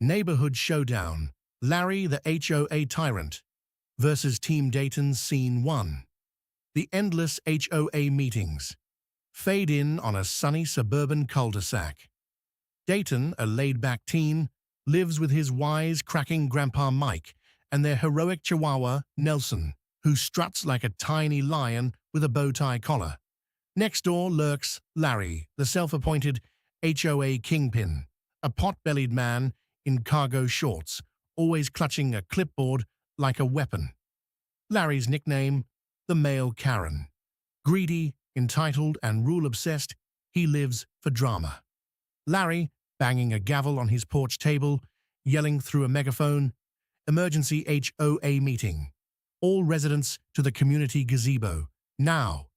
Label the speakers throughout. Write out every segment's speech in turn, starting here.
Speaker 1: Neighborhood Showdown, Larry the HOA Tyrant versus Team Dayton's Scene 1. The endless HOA meetings fade in on a sunny suburban cul-de-sac. Dayton, a laid-back teen, lives with his wise-cracking grandpa Mike and their heroic chihuahua, Nelson, who struts like a tiny lion with a bow-tie collar. Next door lurks Larry, the self-appointed HOA kingpin, a pot-bellied man in cargo shorts, always clutching a clipboard like a weapon. Larry's nickname, the male Karen. Greedy, entitled, and rule-obsessed, he lives for drama. Larry, banging a gavel on his porch table, yelling through a megaphone, "Emergency HOA meeting. All residents to the community gazebo, now."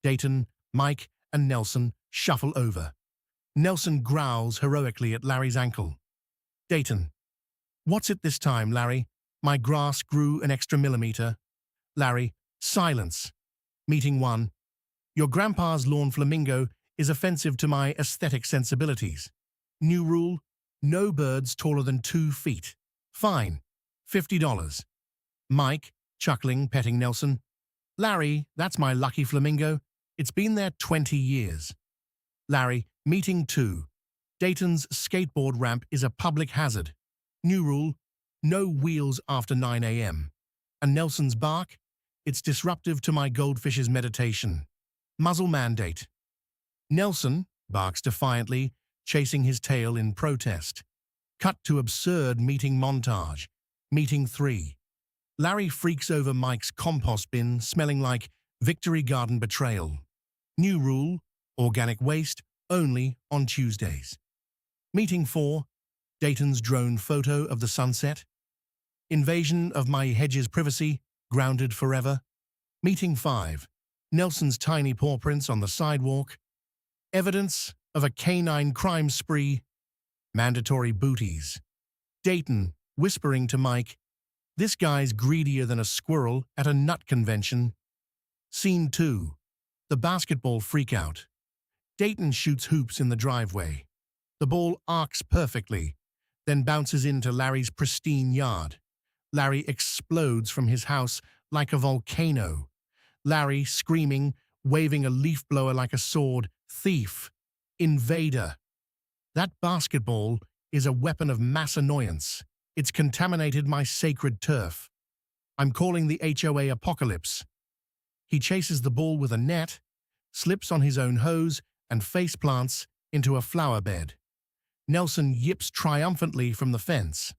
Speaker 1: Dayton, Mike, and Nelson shuffle over. Nelson growls heroically at Larry's ankle. Dayton, "What's it this time, Larry? My grass grew an extra millimeter." Larry, "Silence. Meeting 1. Your grandpa's lawn flamingo is offensive to my aesthetic sensibilities. New rule, no birds taller than 2 feet. Fine, $50. Mike, chuckling, petting Nelson. "Larry, that's my lucky flamingo. It's been there 20 years. Larry, meeting 2. Dayton's skateboard ramp is a public hazard. New rule, no wheels after 9 a.m. And Nelson's bark? It's disruptive to my goldfish's meditation. Muzzle mandate." Nelson barks defiantly, chasing his tail in protest. Cut to absurd meeting montage. Meeting 3. Larry freaks over Mike's compost bin smelling like Victory Garden betrayal. New rule, organic waste only on Tuesdays. Meeting 4. Dayton's drone photo of the sunset. Invasion of my hedge's privacy, grounded forever. Meeting 5. Nelson's tiny paw prints on the sidewalk. Evidence of a canine crime spree. Mandatory booties. Dayton whispering to Mike, "This guy's greedier than a squirrel at a nut convention." Scene 2. The basketball freakout. Dayton shoots hoops in the driveway. The ball arcs perfectly, then bounces into Larry's pristine yard. Larry explodes from his house like a volcano. Larry screaming, waving a leaf blower like a sword. "Thief! Invader!" That basketball is a weapon of mass annoyance. It's contaminated my sacred turf. I'm calling the HOA apocalypse. He chases the ball with a net, slips on his own hose, and face plants into a flower bed. Nelson yips triumphantly from the fence.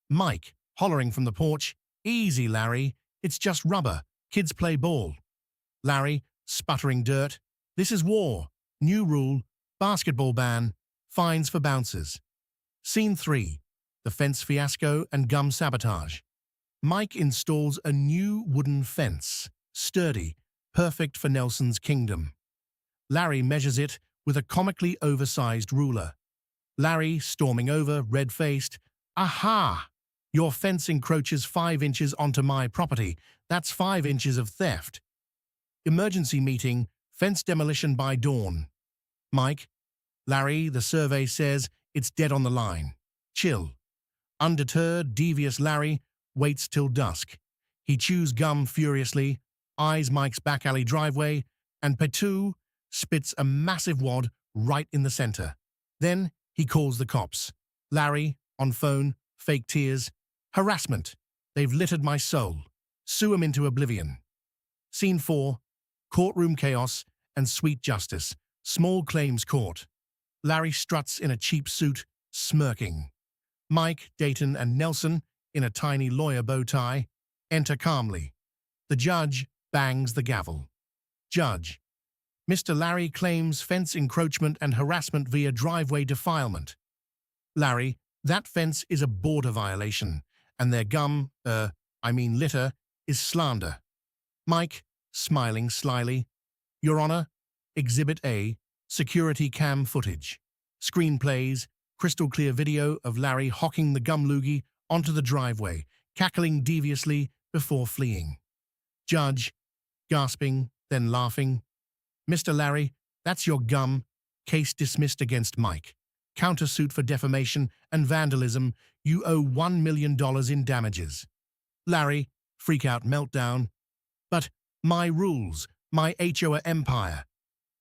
Speaker 1: Mike, hollering from the porch, "Easy, Larry. It's just rubber. Kids play ball." Larry, sputtering dirt, "This is war. New rule, basketball ban, fines for bouncers." Scene 3. The fence fiasco and gum sabotage. Mike installs a new wooden fence, sturdy, perfect for Nelson's kingdom. Larry measures it with a comically oversized ruler. Larry, storming over, red-faced, "Aha! Your fence encroaches 5 inches onto my property. That's 5 inches of theft." Emergency meeting, fence demolition by dawn. Mike, "Larry, the survey says it's dead on the line. Chill." Undeterred, devious Larry waits till dusk. He chews gum furiously, eyes Mike's back alley driveway, and Petu spits a massive wad right in the center. Then he calls the cops. Larry, on phone, fake tears. "Harassment. They've littered my soul. Sue 'em into oblivion." Scene 4. Courtroom chaos and sweet justice. Small claims court. Larry struts in a cheap suit, smirking. Mike, Dayton, and Nelson, in a tiny lawyer bow tie, enter calmly. The judge bangs the gavel. Judge, "Mr. Larry claims fence encroachment and harassment via driveway defilement." Larry, "That fence is a border violation, and their litter, is slander." Mike, smiling slyly, "Your Honor, Exhibit A, security cam footage. Screenplays, crystal clear video of Larry hocking the gum loogie onto the driveway, cackling deviously before fleeing." Judge, gasping, then laughing, "Mr. Larry, that's your gum. Case dismissed against Mike." Countersuit for defamation and vandalism. You owe $1 million in damages. Larry, freak-out meltdown. But my rules, my HOA empire.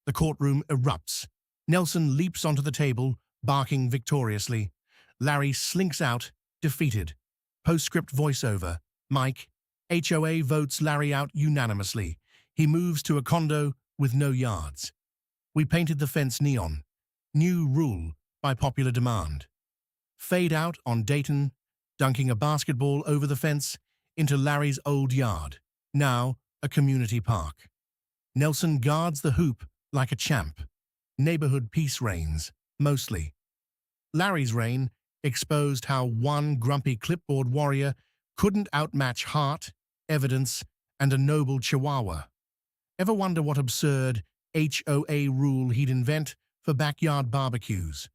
Speaker 1: The courtroom erupts. Nelson leaps onto the table, barking victoriously. Larry slinks out, defeated. Postscript voiceover. Mike, HOA votes Larry out unanimously. He moves to a condo with no yards. We painted the fence neon. New rule by popular demand. Fade out on Dayton, dunking a basketball over the fence into Larry's old yard, now a community park. Nelson guards the hoop like a champ. Neighborhood peace reigns, mostly. Larry's reign exposed how one grumpy clipboard warrior couldn't outmatch heart, evidence, and a noble chihuahua. Ever wonder what absurd HOA rule he'd invent for backyard barbecues?